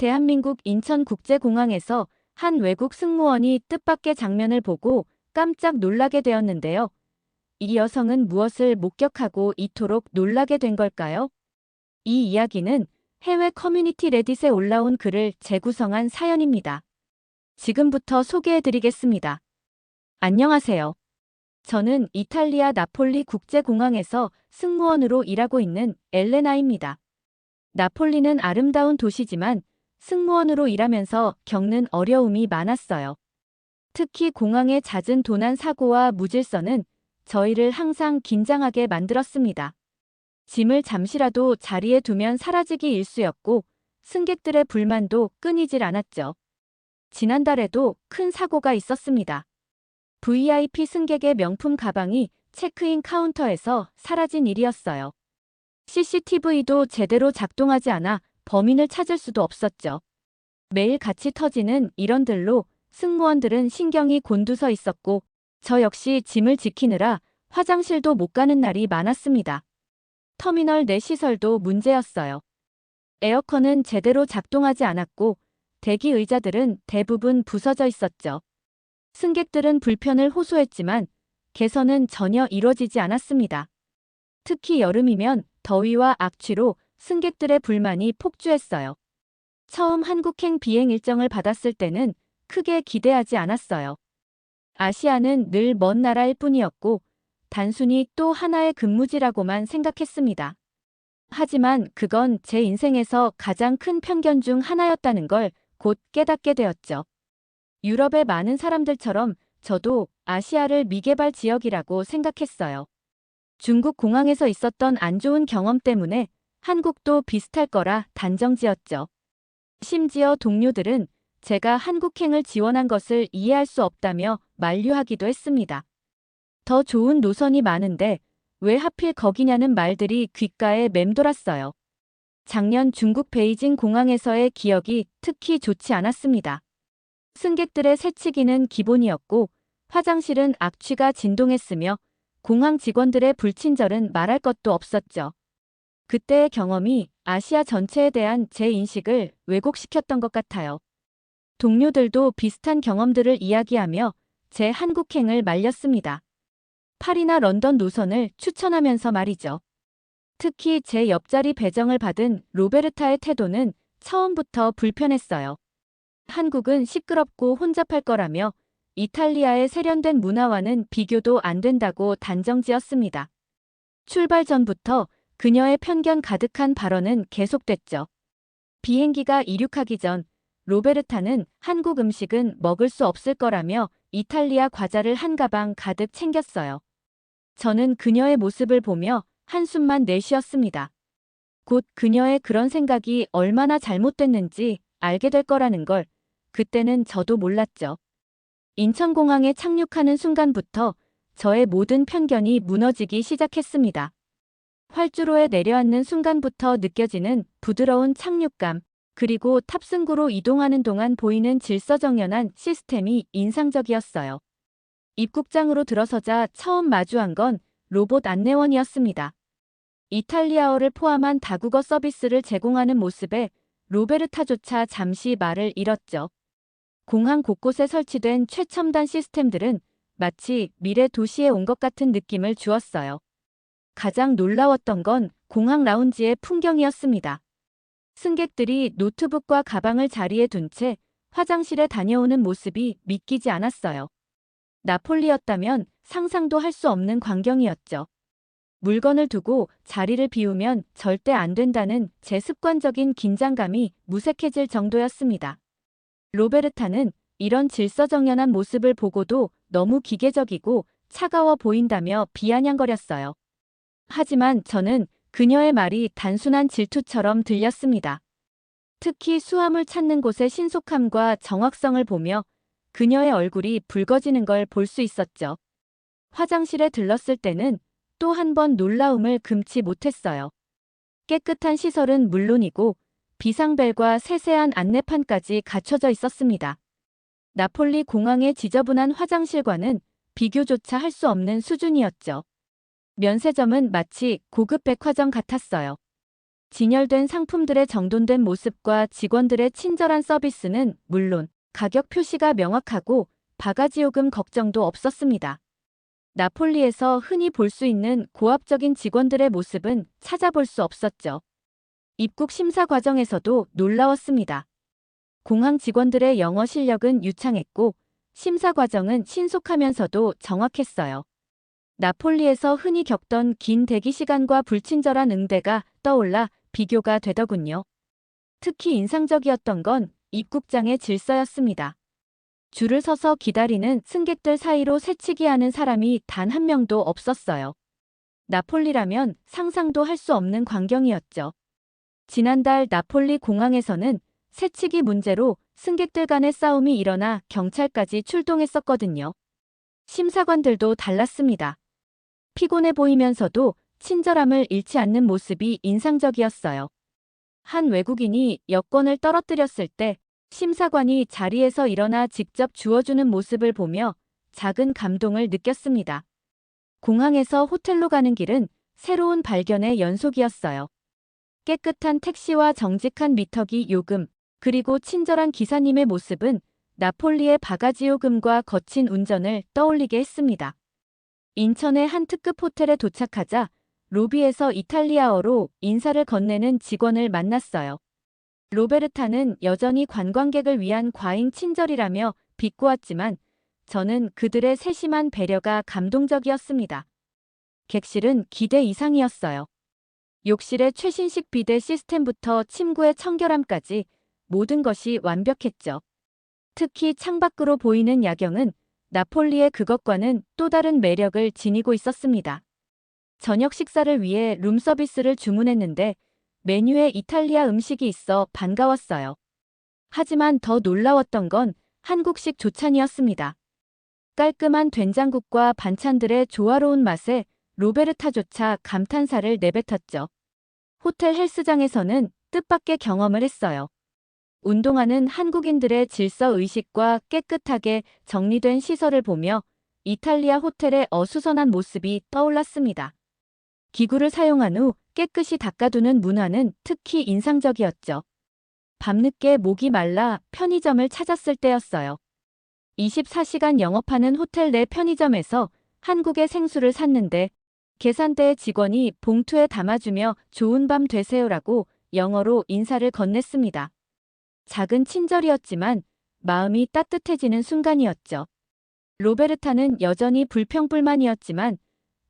대한민국 인천국제공항에서 한 외국 승무원이 뜻밖의 장면을 보고 깜짝 놀라게 되었는데요. 이 여성은 무엇을 목격하고 이토록 놀라게 된 걸까요? 이 이야기는 해외 커뮤니티 레딧에 올라온 글을 재구성한 사연입니다. 지금부터 소개해드리겠습니다. 안녕하세요. 저는 이탈리아 나폴리 국제공항에서 승무원으로 일하고 있는 엘레나입니다. 나폴리는 아름다운 도시지만 승무원으로 일하면서 겪는 어려움이 많았어요. 특히 공항의 잦은 도난 사고와 무질서는 저희를 항상 긴장하게 만들었습니다. 짐을 잠시라도 자리에 두면 사라지기 일쑤였고 승객들의 불만도 끊이질 않았죠. 지난달에도 큰 사고가 있었습니다. VIP 승객의 명품 가방이 체크인 카운터에서 사라진 일이었어요. CCTV도 제대로 작동하지 않아 범인을 찾을 수도 없었죠. 매일 같이 터지는 일원들로 승무원들은 신경이 곤두서 있었고 저 역시 짐을 지키느라 화장실도 못 가는 날이 많았습니다. 터미널 내 시설도 문제였어요. 에어컨은 제대로 작동하지 않았고 대기 의자들은 대부분 부서져 있었죠. 승객들은 불편을 호소했지만 개선은 전혀 이루어지지 않았습니다. 특히 여름이면 더위와 악취로 승객들의 불만이 폭주했어요. 처음 한국행 비행 일정을 받았을 때는 크게 기대하지 않았어요. 아시아는 늘 먼 나라일 뿐이었고 단순히 또 하나의 근무지라고만 생각했습니다. 하지만 그건 제 인생에서 가장 큰 편견 중 하나였다는 걸 곧 깨닫게 되었죠. 유럽의 많은 사람들처럼 저도 아시아를 미개발 지역이라고 생각했어요. 중국 공항에서 있었던 안 좋은 경험 때문에 한국도 비슷할 거라 단정지었죠. 심지어 동료들은 제가 한국행을 지원한 것을 이해할 수 없다며 만류하기도 했습니다. 더 좋은 노선이 많은데 왜 하필 거기냐는 말들이 귓가에 맴돌았어요. 작년 중국 베이징 공항에서의 기억이 특히 좋지 않았습니다. 승객들의 새치기는 기본이었고 화장실은 악취가 진동했으며 공항 직원들의 불친절은 말할 것도 없었죠. 그때의 경험이 아시아 전체에 대한 제 인식을 왜곡시켰던 것 같아요. 동료들도 비슷한 경험들을 이야기하며 제 한국행을 말렸습니다. 파리나 런던 노선을 추천하면서 말이죠. 특히 제 옆자리 배정을 받은 로베르타의 태도는 처음부터 불편했어요. 한국은 시끄럽고 혼잡할 거라며 이탈리아의 세련된 문화와는 비교도 안 된다고 단정지었습니다. 출발 전부터 그녀의 편견 가득한 발언은 계속됐죠. 비행기가 이륙하기 전 로베르타는 한국 음식은 먹을 수 없을 거라며 이탈리아 과자를 한 가방 가득 챙겼어요. 저는 그녀의 모습을 보며 한숨만 내쉬었습니다. 곧 그녀의 그런 생각이 얼마나 잘못됐는지 알게 될 거라는 걸 그때는 저도 몰랐죠. 인천공항에 착륙하는 순간부터 저의 모든 편견이 무너지기 시작했습니다. 활주로에 내려앉는 순간부터 느껴지는 부드러운 착륙감, 그리고 탑승구로 이동하는 동안 보이는 질서정연한 시스템이 인상적이었어요. 입국장으로 들어서자 처음 마주한 건 로봇 안내원이었습니다. 이탈리아어를 포함한 다국어 서비스를 제공하는 모습에 로베르타조차 잠시 말을 잃었죠. 공항 곳곳에 설치된 최첨단 시스템들은 마치 미래 도시에 온 것 같은 느낌을 주었어요. 가장 놀라웠던 건 공항 라운지의 풍경이었습니다. 승객들이 노트북과 가방을 자리에 둔 채 화장실에 다녀오는 모습이 믿기지 않았어요. 나폴리였다면 상상도 할 수 없는 광경이었죠. 물건을 두고 자리를 비우면 절대 안 된다는 제 습관적인 긴장감이 무색해질 정도였습니다. 로베르타는 이런 질서정연한 모습을 보고도 너무 기계적이고 차가워 보인다며 비아냥거렸어요. 하지만 저는 그녀의 말이 단순한 질투처럼 들렸습니다. 특히 수화물 찾는 곳의 신속함과 정확성을 보며 그녀의 얼굴이 붉어지는 걸 볼 수 있었죠. 화장실에 들렀을 때는 또 한 번 놀라움을 금치 못했어요. 깨끗한 시설은 물론이고 비상벨과 세세한 안내판까지 갖춰져 있었습니다. 나폴리 공항의 지저분한 화장실과는 비교조차 할 수 없는 수준이었죠. 면세점은 마치 고급 백화점 같았어요. 진열된 상품들의 정돈된 모습과 직원들의 친절한 서비스는 물론 가격 표시가 명확하고 바가지 요금 걱정도 없었습니다. 나폴리에서 흔히 볼 수 있는 고압적인 직원들의 모습은 찾아볼 수 없었죠. 입국 심사 과정에서도 놀라웠습니다. 공항 직원들의 영어 실력은 유창했고 심사 과정은 신속하면서도 정확했어요. 나폴리에서 흔히 겪던 긴 대기 시간과 불친절한 응대가 떠올라 비교가 되더군요. 특히 인상적이었던 건 입국장의 질서였습니다. 줄을 서서 기다리는 승객들 사이로 새치기하는 사람이 단 한 명도 없었어요. 나폴리라면 상상도 할 수 없는 광경이었죠. 지난달 나폴리 공항에서는 새치기 문제로 승객들 간의 싸움이 일어나 경찰까지 출동했었거든요. 심사관들도 달랐습니다. 피곤해 보이면서도 친절함을 잃지 않는 모습이 인상적이었어요. 한 외국인이 여권을 떨어뜨렸을 때 심사관이 자리에서 일어나 직접 주워주는 모습을 보며 작은 감동을 느꼈습니다. 공항에서 호텔로 가는 길은 새로운 발견의 연속이었어요. 깨끗한 택시와 정직한 미터기 요금, 그리고 친절한 기사님의 모습은 나폴리의 바가지 요금과 거친 운전을 떠올리게 했습니다. 인천의 한 특급 호텔에 도착하자 로비에서 이탈리아어로 인사를 건네는 직원을 만났어요. 로베르타는 여전히 관광객을 위한 과잉 친절이라며 비꼬았지만 저는 그들의 세심한 배려가 감동적이었습니다. 객실은 기대 이상이었어요. 욕실의 최신식 비데 시스템부터 침구의 청결함까지 모든 것이 완벽했죠. 특히 창밖으로 보이는 야경은 나폴리의 그것과는 또 다른 매력을 지니고 있었습니다. 저녁 식사를 위해 룸서비스를 주문했는데 메뉴에 이탈리아 음식이 있어 반가웠어요. 하지만 더 놀라웠던 건 한국식 조찬이었습니다. 깔끔한 된장국과 반찬들의 조화로운 맛에 로베르타조차 감탄사를 내뱉었죠. 호텔 헬스장에서는 뜻밖의 경험을 했어요. 운동하는 한국인들의 질서의식과 깨끗하게 정리된 시설을 보며 이탈리아 호텔의 어수선한 모습이 떠올랐습니다. 기구를 사용한 후 깨끗이 닦아두는 문화는 특히 인상적이었죠. 밤늦게 목이 말라 편의점을 찾았을 때였어요. 24시간 영업하는 호텔 내 편의점에서 한국의 생수를 샀는데 계산대의 직원이 봉투에 담아주며 좋은 밤 되세요라고 영어로 인사를 건넸습니다. 작은 친절이었지만 마음이 따뜻해지는 순간이었죠. 로베르타는 여전히 불평불만이었지만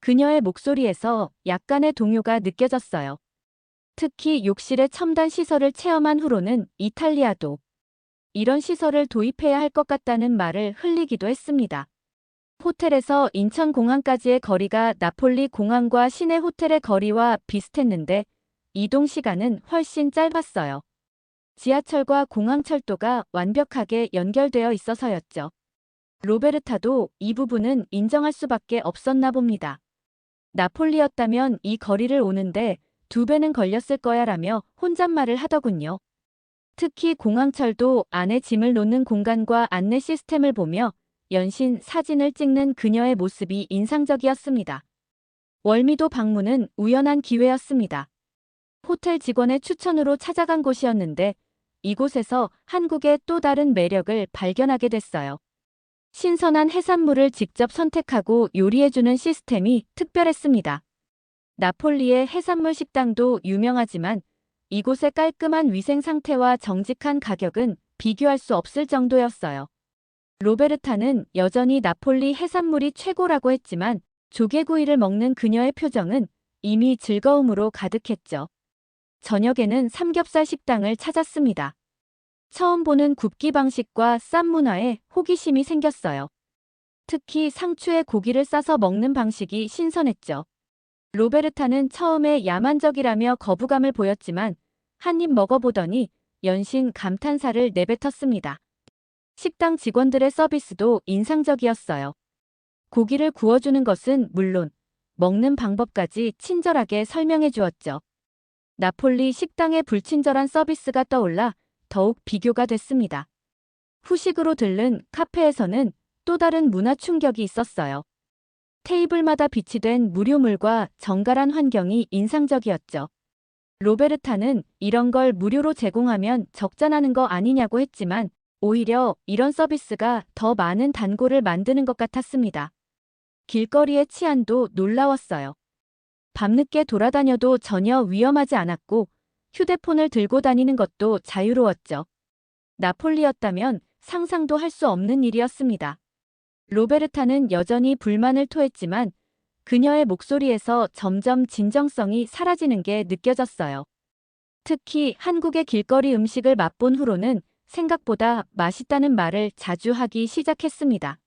그녀의 목소리에서 약간의 동요가 느껴졌어요. 특히 욕실의 첨단 시설을 체험한 후로는 이탈리아도 이런 시설을 도입해야 할 것 같다는 말을 흘리기도 했습니다. 호텔에서 인천공항까지의 거리가 나폴리 공항과 시내 호텔의 거리와 비슷했는데 이동 시간은 훨씬 짧았어요. 지하철과 공항철도가 완벽하게 연결되어 있어서였죠. 로베르타도 이 부분은 인정할 수밖에 없었나 봅니다. 나폴리였다면 이 거리를 오는데 2배는 걸렸을 거야 라며 혼잣말을 하더군요. 특히 공항철도 안에 짐을 놓는 공간과 안내 시스템을 보며 연신 사진을 찍는 그녀의 모습이 인상적이었습니다. 월미도 방문은 우연한 기회였습니다. 호텔 직원의 추천으로 찾아간 곳이었는데 이곳에서 한국의 또 다른 매력을 발견하게 됐어요. 신선한 해산물을 직접 선택하고 요리해주는 시스템이 특별했습니다. 나폴리의 해산물 식당도 유명하지만 이곳의 깔끔한 위생 상태와 정직한 가격은 비교할 수 없을 정도였어요. 로베르타는 여전히 나폴리 해산물이 최고라고 했지만 조개구이를 먹는 그녀의 표정은 이미 즐거움으로 가득했죠. 저녁에는 삼겹살 식당을 찾았습니다. 처음 보는 굽기 방식과 쌈 문화에 호기심이 생겼어요. 특히 상추에 고기를 싸서 먹는 방식이 신선했죠. 로베르타는 처음에 야만적이라며 거부감을 보였지만 한 입 먹어보더니 연신 감탄사를 내뱉었습니다. 식당 직원들의 서비스도 인상적이었어요. 고기를 구워주는 것은 물론 먹는 방법까지 친절하게 설명해 주었죠. 나폴리 식당의 불친절한 서비스가 떠올라 더욱 비교가 됐습니다. 후식으로 들른 카페에서는 또 다른 문화 충격이 있었어요. 테이블마다 비치된 무료물과 정갈한 환경이 인상적이었죠. 로베르타는 이런 걸 무료로 제공하면 적자나는 거 아니냐고 했지만 오히려 이런 서비스가 더 많은 단골을 만드는 것 같았습니다. 길거리의 치안도 놀라웠어요. 밤늦게 돌아다녀도 전혀 위험하지 않았고 휴대폰을 들고 다니는 것도 자유로웠죠. 나폴리였다면 상상도 할 수 없는 일이었습니다. 로베르타는 여전히 불만을 토했지만 그녀의 목소리에서 점점 진정성이 사라지는 게 느껴졌어요. 특히 한국의 길거리 음식을 맛본 후로는 생각보다 맛있다는 말을 자주 하기 시작했습니다.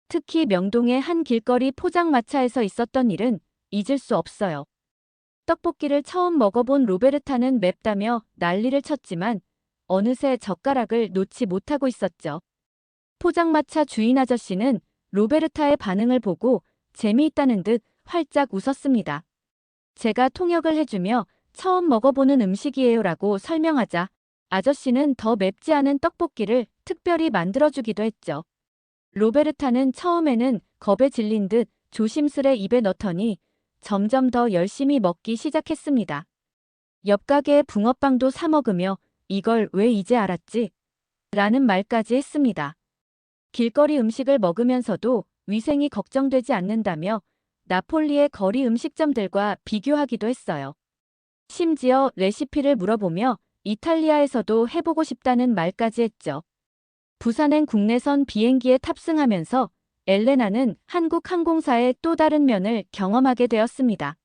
특히 명동의 한 길거리 포장마차에서 있었던 일은 잊을 수 없어요. 떡볶이를 처음 먹어본 로베르타는 맵다며 난리를 쳤지만 어느새 젓가락을 놓지 못하고 있었죠. 포장마차 주인 아저씨는 로베르타의 반응을 보고 재미있다는 듯 활짝 웃었습니다. 제가 통역을 해주며 처음 먹어보는 음식이에요라고 설명하자 아저씨는 더 맵지 않은 떡볶이를 특별히 만들어주기도 했죠. 로베르타는 처음에는 겁에 질린 듯 조심스레 입에 넣더니 점점 더 열심히 먹기 시작했습니다. 옆 가게의 붕어빵도 사 먹으며 이걸 왜 이제 알았지? 라는 말까지 했습니다. 길거리 음식을 먹으면서도 위생이 걱정되지 않는다며 나폴리의 거리 음식점들과 비교하기도 했어요. 심지어 레시피를 물어보며 이탈리아에서도 해보고 싶다는 말까지 했죠. 부산행 국내선 비행기에 탑승하면서 엘레나는 한국 항공사의 또 다른 면을 경험하게 되었습니다.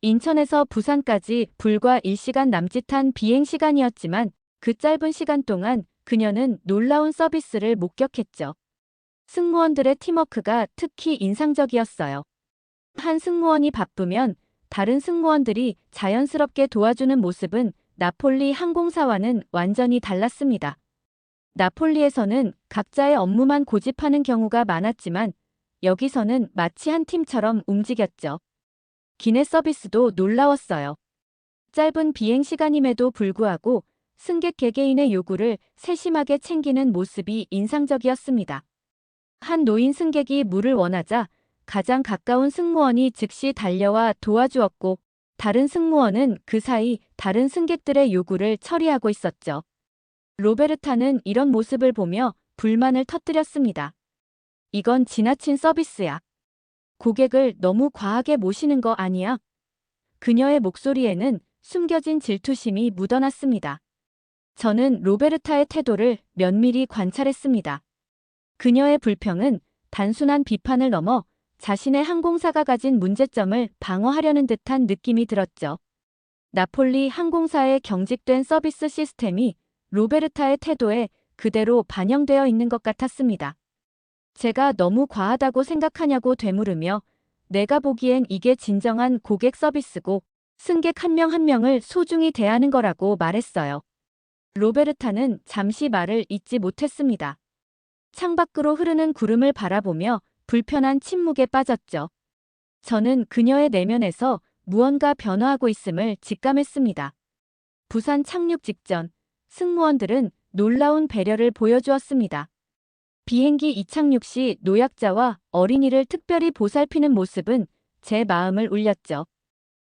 인천에서 부산까지 불과 1시간 남짓한 비행 시간이었지만 그 짧은 시간 동안 그녀는 놀라운 서비스를 목격했죠. 승무원들의 팀워크가 특히 인상적이었어요. 한 승무원이 바쁘면 다른 승무원들이 자연스럽게 도와주는 모습은 나폴리 항공사와는 완전히 달랐습니다. 나폴리에서는 각자의 업무만 고집하는 경우가 많았지만 여기서는 마치 한 팀처럼 움직였죠. 기내 서비스도 놀라웠어요. 짧은 비행 시간임에도 불구하고 승객 개개인의 요구를 세심하게 챙기는 모습이 인상적이었습니다. 한 노인 승객이 물을 원하자 가장 가까운 승무원이 즉시 달려와 도와주었고 다른 승무원은 그 사이 다른 승객들의 요구를 처리하고 있었죠. 로베르타는 이런 모습을 보며 불만을 터뜨렸습니다. 이건 지나친 서비스야. 고객을 너무 과하게 모시는 거 아니야? 그녀의 목소리에는 숨겨진 질투심이 묻어났습니다. 저는 로베르타의 태도를 면밀히 관찰했습니다. 그녀의 불평은 단순한 비판을 넘어 자신의 항공사가 가진 문제점을 방어하려는 듯한 느낌이 들었죠. 나폴리 항공사의 경직된 서비스 시스템이 로베르타의 태도에 그대로 반영되어 있는 것 같았습니다. 제가 너무 과하다고 생각하냐고 되물으며 내가 보기엔 이게 진정한 고객 서비스고 승객 한 명 한 명을 소중히 대하는 거라고 말했어요. 로베르타는 잠시 말을 잇지 못했습니다. 창밖으로 흐르는 구름을 바라보며 불편한 침묵에 빠졌죠. 저는 그녀의 내면에서 무언가 변화하고 있음을 직감했습니다. 부산 착륙 직전 승무원들은 놀라운 배려를 보여주었습니다. 비행기 이착륙 시 노약자와 어린이를 특별히 보살피는 모습은 제 마음을 울렸죠.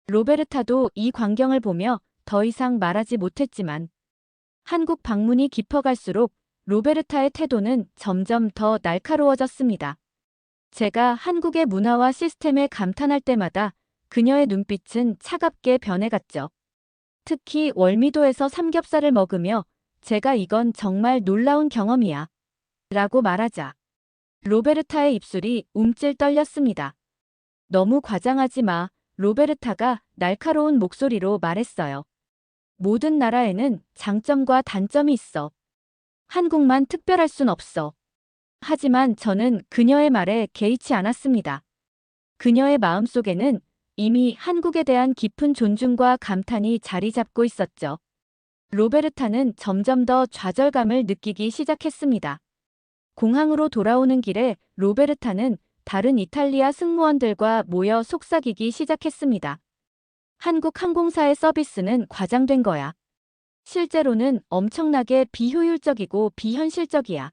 로베르타도 이 광경을 보며 더 이상 말하지 못했지만 한국 방문이 깊어갈수록 로베르타의 태도는 점점 더 날카로워졌습니다. 제가 한국의 문화와 시스템에 감탄할 때마다 그녀의 눈빛은 차갑게 변해갔죠. 특히 월미도에서 삼겹살을 먹으며 제가 이건 정말 놀라운 경험이야 라고 말하자 로베르타의 입술이 움찔 떨렸습니다. 너무 과장하지 마. 로베르타가 날카로운 목소리로 말했어요. 모든 나라에는 장점과 단점이 있어. 한국만 특별할 순 없어. 하지만 저는 그녀의 말에 개의치 않았습니다. 그녀의 마음속에는 이미 한국에 대한 깊은 존중과 감탄이 자리 잡고 있었죠. 로베르타는 점점 더 좌절감을 느끼기 시작했습니다. 공항으로 돌아오는 길에 로베르타는 다른 이탈리아 승무원들과 모여 속삭이기 시작했습니다. 한국 항공사의 서비스는 과장된 거야. 실제로는 엄청나게 비효율적이고 비현실적이야.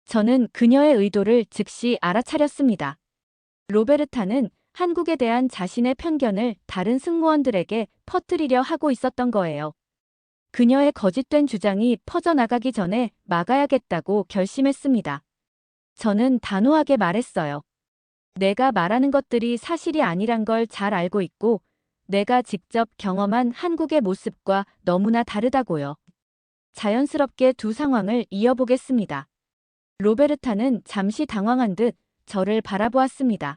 저는 그녀의 의도를 즉시 알아차렸습니다. 로베르타는 한국에 대한 자신의 편견을 다른 승무원들에게 퍼뜨리려 하고 있었던 거예요. 그녀의 거짓된 주장이 퍼져나가기 전에 막아야겠다고 결심했습니다. 저는 단호하게 말했어요. 내가 말하는 것들이 사실이 아니란 걸 잘 알고 있고, 내가 직접 경험한 한국의 모습과 너무나 다르다고요. 자연스럽게 두 상황을 이어보겠습니다. 로베르타는 잠시 당황한 듯 저를 바라보았습니다.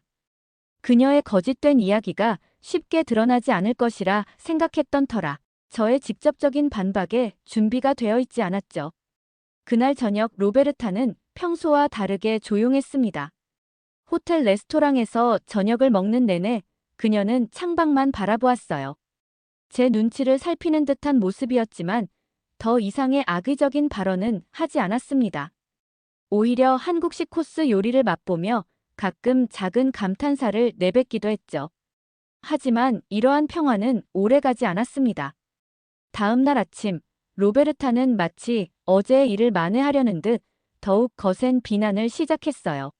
그녀의 거짓된 이야기가 쉽게 드러나지 않을 것이라 생각했던 터라 저의 직접적인 반박에 준비가 되어 있지 않았죠. 그날 저녁 로베르타는 평소와 다르게 조용했습니다. 호텔 레스토랑에서 저녁을 먹는 내내 그녀는 창밖만 바라보았어요. 제 눈치를 살피는 듯한 모습이었지만 더 이상의 악의적인 발언은 하지 않았습니다. 오히려 한국식 코스 요리를 맛보며 가끔 작은 감탄사를 내뱉기도 했죠. 하지만 이러한 평화는 오래가지 않았습니다. 다음 날 아침, 로베르타는 마치 어제의 일을 만회하려는 듯 더욱 거센 비난을 시작했어요.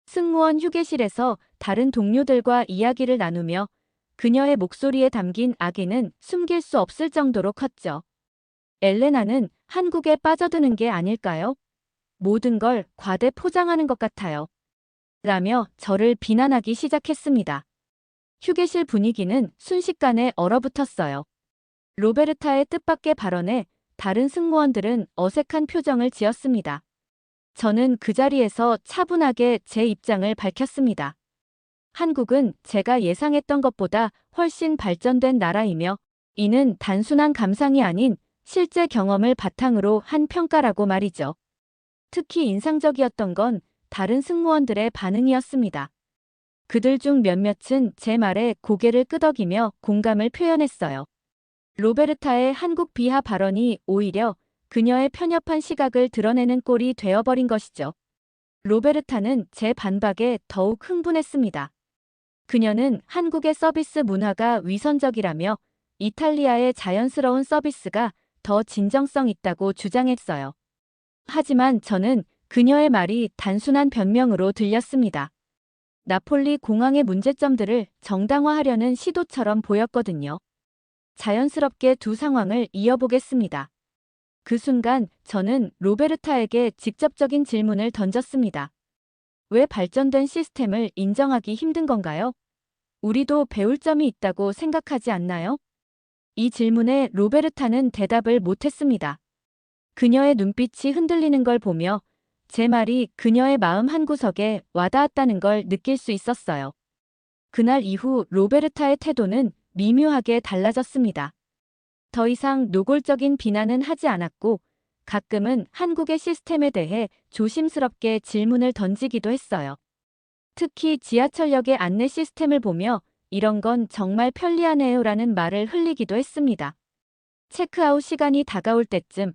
승무원 휴게실에서 다른 동료들과 이야기를 나누며 그녀의 목소리에 담긴 악의는 숨길 수 없을 정도로 컸죠. 엘레나는 한국에 빠져드는 게 아닐까요? 모든 걸 과대 포장하는 것 같아요. 라며 저를 비난하기 시작했습니다. 휴게실 분위기는 순식간에 얼어붙었어요. 로베르타의 뜻밖의 발언에 다른 승무원들은 어색한 표정을 지었습니다. 저는 그 자리에서 차분하게 제 입장을 밝혔습니다. 한국은 제가 예상했던 것보다 훨씬 발전된 나라이며 이는 단순한 감상이 아닌 실제 경험을 바탕으로 한 평가라고 말이죠. 특히 인상적이었던 건 다른 승무원들의 반응이었습니다. 그들 중 몇몇은 제 말에 고개를 끄덕이며 공감을 표현했어요. 로베르타의 한국 비하 발언이 오히려 그녀의 편협한 시각을 드러내는 꼴이 되어버린 것이죠. 로베르타는 제 반박에 더욱 흥분했습니다. 그녀는 한국의 서비스 문화가 위선적이라며 이탈리아의 자연스러운 서비스가 더 진정성 있다고 주장했어요. 하지만 저는 그녀의 말이 단순한 변명으로 들렸습니다. 나폴리 공항의 문제점들을 정당화하려는 시도처럼 보였거든요. 자연스럽게 두 상황을 이어보겠습니다. 그 순간 저는 로베르타에게 직접적인 질문을 던졌습니다. 왜 발전된 시스템을 인정하기 힘든 건가요? 우리도 배울 점이 있다고 생각하지 않나요? 이 질문에 로베르타는 대답을 못했습니다. 그녀의 눈빛이 흔들리는 걸 보며 제 말이 그녀의 마음 한구석에 와닿았다는 걸 느낄 수 있었어요. 그날 이후 로베르타의 태도는 미묘하게 달라졌습니다. 더 이상 노골적인 비난은 하지 않았고 가끔은 한국의 시스템에 대해 조심스럽게 질문을 던지기도 했어요. 특히 지하철역의 안내 시스템을 보며 이런 건 정말 편리하네요라는 말을 흘리기도 했습니다. 체크아웃 시간이 다가올 때쯤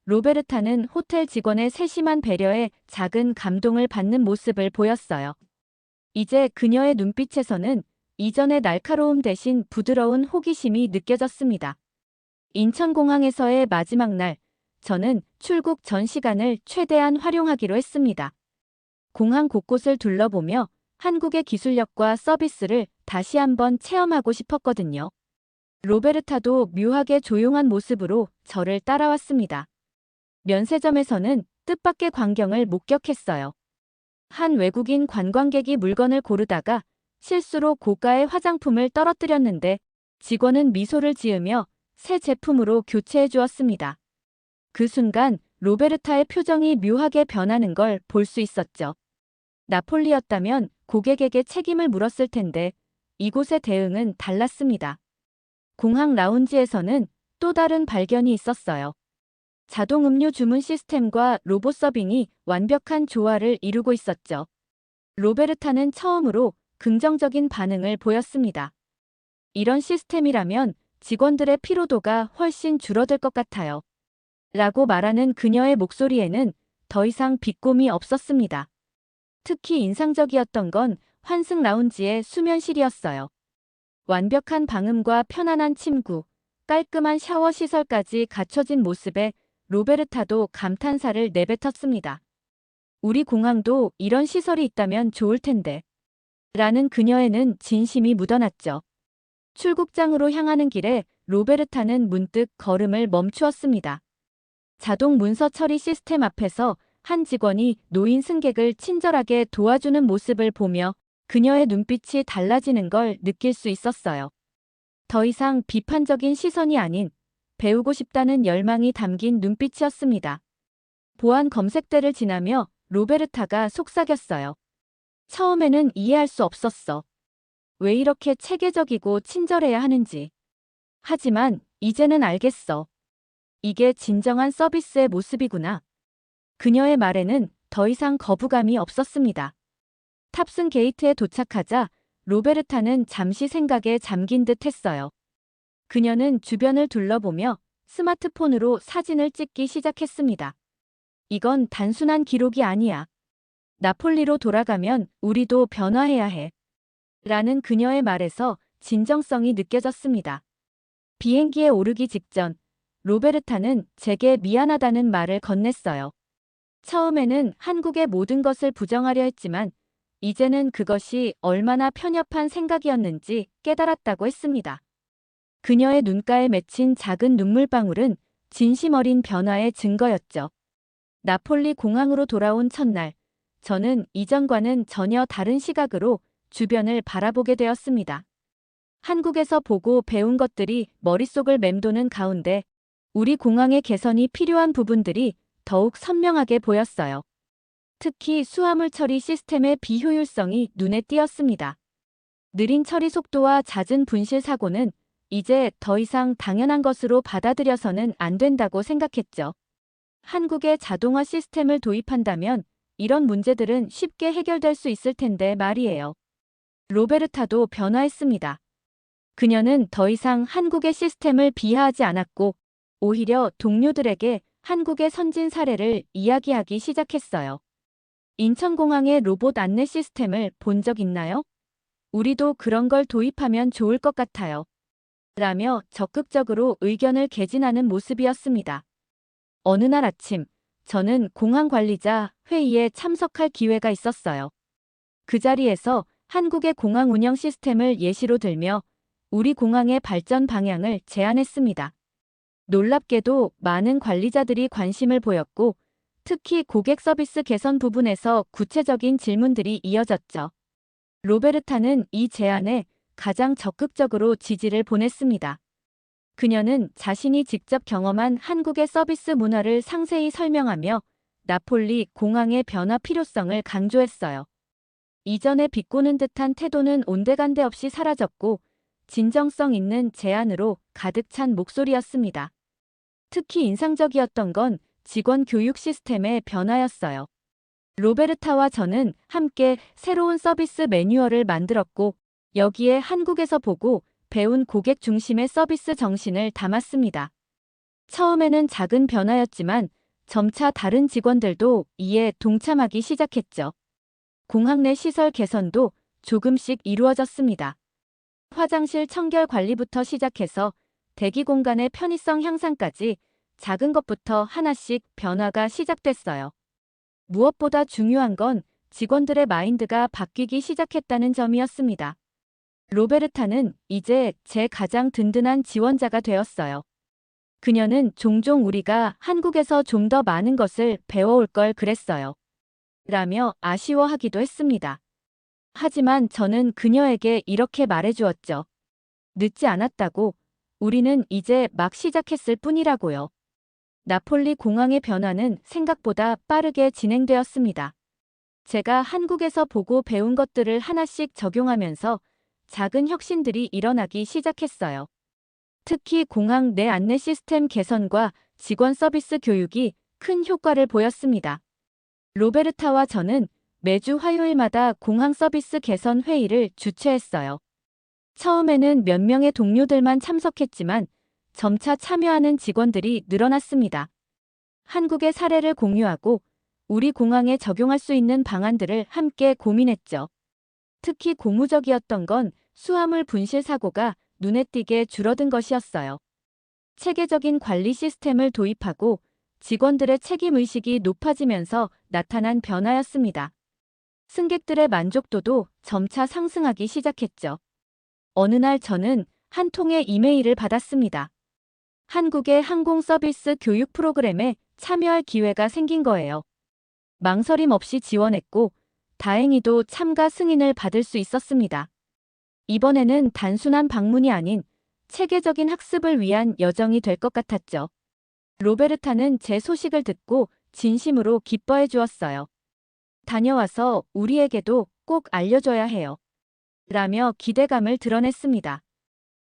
로베르타는 호텔 직원의 세심한 배려에 작은 감동을 받는 모습을 보였어요. 이제 그녀의 눈빛에서는 이전의 날카로움 대신 부드러운 호기심이 느껴졌습니다. 인천공항에서의 마지막 날, 저는 출국 전 시간을 최대한 활용하기로 했습니다. 공항 곳곳을 둘러보며 한국의 기술력과 서비스를 다시 한번 체험하고 싶었거든요. 로베르타도 묘하게 조용한 모습으로 저를 따라왔습니다. 면세점에서는 뜻밖의 광경을 목격했어요. 한 외국인 관광객이 물건을 고르다가 실수로 고가의 화장품을 떨어뜨렸는데 직원은 미소를 지으며 새 제품으로 교체해 주었습니다. 그 순간 로베르타의 표정이 묘하게 변하는 걸 볼 수 있었죠. 나폴리였다면 고객에게 책임을 물었을 텐데 이곳의 대응은 달랐습니다. 공항 라운지에서는 또 다른 발견이 있었어요. 자동 음료 주문 시스템과 로봇 서빙이 완벽한 조화를 이루고 있었죠. 로베르타는 처음으로 긍정적인 반응을 보였습니다. 이런 시스템이라면 직원들의 피로도가 훨씬 줄어들 것 같아요. 라고 말하는 그녀의 목소리에는 더 이상 비꼼이 없었습니다. 특히 인상적이었던 건 환승 라운지의 수면실이었어요. 완벽한 방음과 편안한 침구, 깔끔한 샤워 시설까지 갖춰진 모습에 로베르타도 감탄사를 내뱉었습니다. 우리 공항도 이런 시설이 있다면 좋을 텐데. 라는 그녀에는 진심이 묻어났죠. 출국장으로 향하는 길에 로베르타는 문득 걸음을 멈추었습니다. 자동 문서 처리 시스템 앞에서 한 직원이 노인 승객을 친절하게 도와주는 모습을 보며 그녀의 눈빛이 달라지는 걸 느낄 수 있었어요. 더 이상 비판적인 시선이 아닌 배우고 싶다는 열망이 담긴 눈빛이었습니다. 보안 검색대를 지나며 로베르타가 속삭였어요. 처음에는 이해할 수 없었어. 왜 이렇게 체계적이고 친절해야 하는지. 하지만 이제는 알겠어. 이게 진정한 서비스의 모습이구나. 그녀의 말에는 더 이상 거부감이 없었습니다. 탑승 게이트에 도착하자 로베르타는 잠시 생각에 잠긴 듯 했어요. 그녀는 주변을 둘러보며 스마트폰으로 사진을 찍기 시작했습니다. 이건 단순한 기록이 아니야. 나폴리로 돌아가면 우리도 변화해야 해. 라는 그녀의 말에서 진정성이 느껴졌습니다. 비행기에 오르기 직전 로베르타는 제게 미안하다는 말을 건넸어요. 처음에는 한국의 모든 것을 부정하려 했지만 이제는 그것이 얼마나 편협한 생각이었는지 깨달았다고 했습니다. 그녀의 눈가에 맺힌 작은 눈물방울은 진심 어린 변화의 증거였죠. 나폴리 공항으로 돌아온 첫날, 저는 이전과는 전혀 다른 시각으로 주변을 바라보게 되었습니다. 한국에서 보고 배운 것들이 머릿속을 맴도는 가운데 우리 공항의 개선이 필요한 부분들이 더욱 선명하게 보였어요. 특히 수화물 처리 시스템의 비효율성이 눈에 띄었습니다. 느린 처리 속도와 잦은 분실 사고는 이제 더 이상 당연한 것으로 받아들여서는 안 된다고 생각했죠. 한국의 자동화 시스템을 도입한다면 이런 문제들은 쉽게 해결될 수 있을 텐데 말이에요. 로베르타도 변화했습니다. 그녀는 더 이상 한국의 시스템을 비하하지 않았고 오히려 동료들에게 한국의 선진 사례를 이야기하기 시작했어요. 인천공항의 로봇 안내 시스템을 본 적 있나요? 우리도 그런 걸 도입하면 좋을 것 같아요. 라며 적극적으로 의견을 개진하는 모습이었습니다. 어느 날 아침, 저는 공항 관리자 회의에 참석할 기회가 있었어요. 그 자리에서 한국의 공항 운영 시스템을 예시로 들며 우리 공항의 발전 방향을 제안했습니다. 놀랍게도 많은 관리자들이 관심을 보였고 특히 고객 서비스 개선 부분에서 구체적인 질문들이 이어졌죠. 로베르타는 이 제안에 가장 적극적으로 지지를 보냈습니다. 그녀는 자신이 직접 경험한 한국의 서비스 문화를 상세히 설명하며 나폴리 공항의 변화 필요성을 강조했어요. 이전에 비꼬는 듯한 태도는 온데간데 없이 사라졌고 진정성 있는 제안으로 가득 찬 목소리였습니다. 특히 인상적이었던 건 직원 교육 시스템의 변화였어요. 로베르타와 저는 함께 새로운 서비스 매뉴얼을 만들었고 여기에 한국에서 보고 배운 고객 중심의 서비스 정신을 담았습니다. 처음에는 작은 변화였지만 점차 다른 직원들도 이에 동참하기 시작했죠. 공항 내 시설 개선도 조금씩 이루어졌습니다. 화장실 청결 관리부터 시작해서 대기 공간의 편의성 향상까지 작은 것부터 하나씩 변화가 시작됐어요. 무엇보다 중요한 건 직원들의 마인드가 바뀌기 시작했다는 점이었습니다. 로베르타는 이제 제 가장 든든한 지원자가 되었어요. 그녀는 종종 우리가 한국에서 좀 더 많은 것을 배워올 걸 그랬어요. 라며 아쉬워하기도 했습니다. 하지만 저는 그녀에게 이렇게 말해주었죠. 늦지 않았다고. 우리는 이제 막 시작했을 뿐이라고요. 나폴리 공항의 변화는 생각보다 빠르게 진행되었습니다. 제가 한국에서 보고 배운 것들을 하나씩 적용하면서 작은 혁신들이 일어나기 시작했어요. 특히 공항 내 안내 시스템 개선과 직원 서비스 교육이 큰 효과를 보였습니다. 로베르타와 저는 매주 화요일마다 공항 서비스 개선 회의를 주최했어요. 처음에는 몇 명의 동료들만 참석했지만 점차 참여하는 직원들이 늘어났습니다. 한국의 사례를 공유하고 우리 공항에 적용할 수 있는 방안들을 함께 고민했죠. 특히 고무적이었던 건 수화물 분실 사고가 눈에 띄게 줄어든 것이었어요. 체계적인 관리 시스템을 도입하고 직원들의 책임의식이 높아지면서 나타난 변화였습니다. 승객들의 만족도도 점차 상승하기 시작했죠. 어느 날 저는 한 통의 이메일을 받았습니다. 한국의 항공 서비스 교육 프로그램에 참여할 기회가 생긴 거예요. 망설임 없이 지원했고 다행히도 참가 승인을 받을 수 있었습니다. 이번에는 단순한 방문이 아닌 체계적인 학습을 위한 여정이 될 것 같았죠. 로베르타는 제 소식을 듣고 진심으로 기뻐해 주었어요. 다녀와서 우리에게도 꼭 알려줘야 해요. 라며 기대감을 드러냈습니다.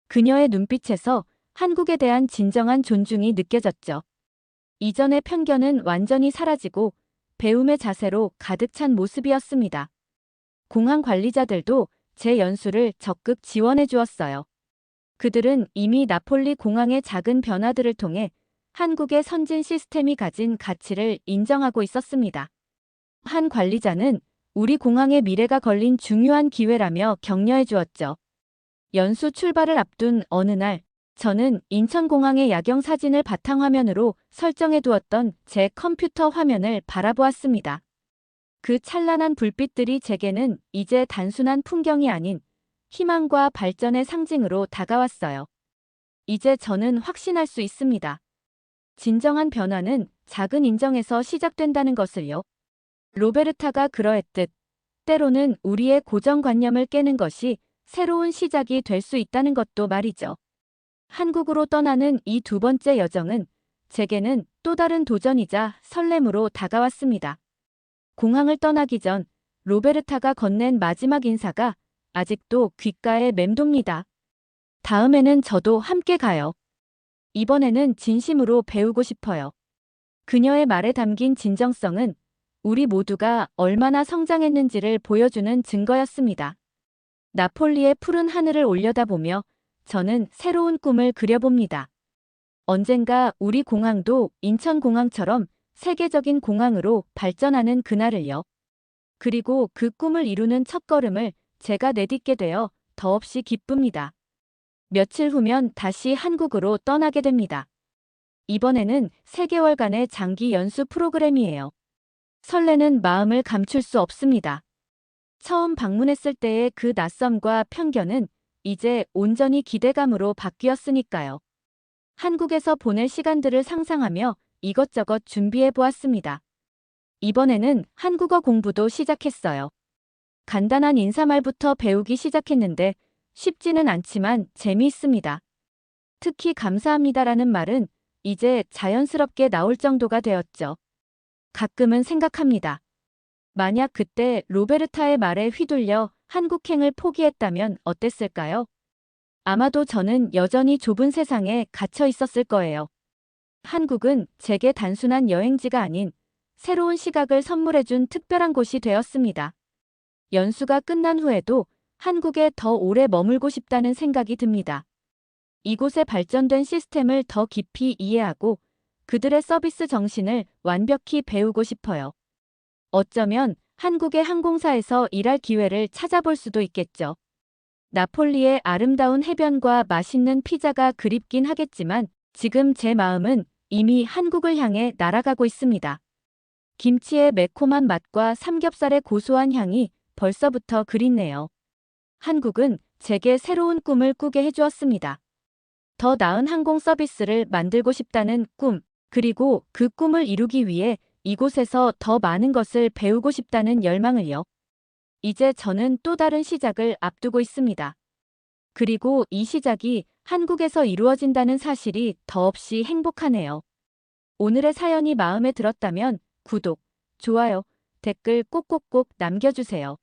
그녀의 눈빛에서 한국에 대한 진정한 존중이 느껴졌죠. 이전의 편견은 완전히 사라지고 배움의 자세로 가득 찬 모습이었습니다. 공항 관리자들도 제 연수를 적극 지원해 주었어요. 그들은 이미 나폴리 공항의 작은 변화들을 통해 한국의 선진 시스템이 가진 가치를 인정하고 있었습니다. 한 관리자는 우리 공항의 미래가 걸린 중요한 기회라며 격려해 주었죠. 연수 출발을 앞둔 어느 날, 저는 인천공항의 야경 사진을 바탕화면으로 설정해 두었던 제 컴퓨터 화면을 바라보았습니다. 그 찬란한 불빛들이 제게는 이제 단순한 풍경이 아닌 희망과 발전의 상징으로 다가왔어요. 이제 저는 확신할 수 있습니다. 진정한 변화는 작은 인정에서 시작된다는 것을요. 로베르타가 그러했듯 때로는 우리의 고정관념을 깨는 것이 새로운 시작이 될 수 있다는 것도 말이죠. 한국으로 떠나는 이 두 번째 여정은 제게는 또 다른 도전이자 설렘으로 다가왔습니다. 공항을 떠나기 전 로베르타가 건넨 마지막 인사가 아직도 귓가에 맴돕니다. 다음에는 저도 함께 가요. 이번에는 진심으로 배우고 싶어요. 그녀의 말에 담긴 진정성은 우리 모두가 얼마나 성장했는지를 보여주는 증거였습니다. 나폴리의 푸른 하늘을 올려다보며 저는 새로운 꿈을 그려봅니다. 언젠가 우리 공항도 인천공항처럼 세계적인 공항으로 발전하는 그날을요. 그리고 그 꿈을 이루는 첫걸음을 제가 내딛게 되어 더없이 기쁩니다. 며칠 후면 다시 한국으로 떠나게 됩니다. 이번에는 3개월간의 장기 연수 프로그램이에요. 설레는 마음을 감출 수 없습니다. 처음 방문했을 때의 그 낯섦과 편견은 이제 온전히 기대감으로 바뀌었으니까요. 한국에서 보낼 시간들을 상상하며 이것저것 준비해 보았습니다. 이번에는 한국어 공부도 시작했어요. 간단한 인사말부터 배우기 시작했는데 쉽지는 않지만 재미있습니다. 특히 감사합니다라는 말은 이제 자연스럽게 나올 정도가 되었죠. 가끔은 생각합니다. 만약 그때 로베르타의 말에 휘둘려 한국행을 포기했다면 어땠을까요? 아마도 저는 여전히 좁은 세상에 갇혀 있었을 거예요. 한국은 제게 단순한 여행지가 아닌 새로운 시각을 선물해준 특별한 곳이 되었습니다. 연수가 끝난 후에도 한국에 더 오래 머물고 싶다는 생각이 듭니다. 이곳의 발전된 시스템을 더 깊이 이해하고 그들의 서비스 정신을 완벽히 배우고 싶어요. 어쩌면 한국의 항공사에서 일할 기회를 찾아볼 수도 있겠죠. 나폴리의 아름다운 해변과 맛있는 피자가 그립긴 하겠지만 지금 제 마음은 이미 한국을 향해 날아가고 있습니다. 김치의 매콤한 맛과 삼겹살의 고소한 향이 벌써부터 그립네요. 한국은 제게 새로운 꿈을 꾸게 해주었습니다. 더 나은 항공 서비스를 만들고 싶다는 꿈, 그리고 그 꿈을 이루기 위해 이곳에서 더 많은 것을 배우고 싶다는 열망을요. 이제 저는 또 다른 시작을 앞두고 있습니다. 그리고 이 시작이 한국에서 이루어진다는 사실이 더없이 행복하네요. 오늘의 사연이 마음에 들었다면 구독, 좋아요, 댓글 꼭꼭꼭 남겨주세요.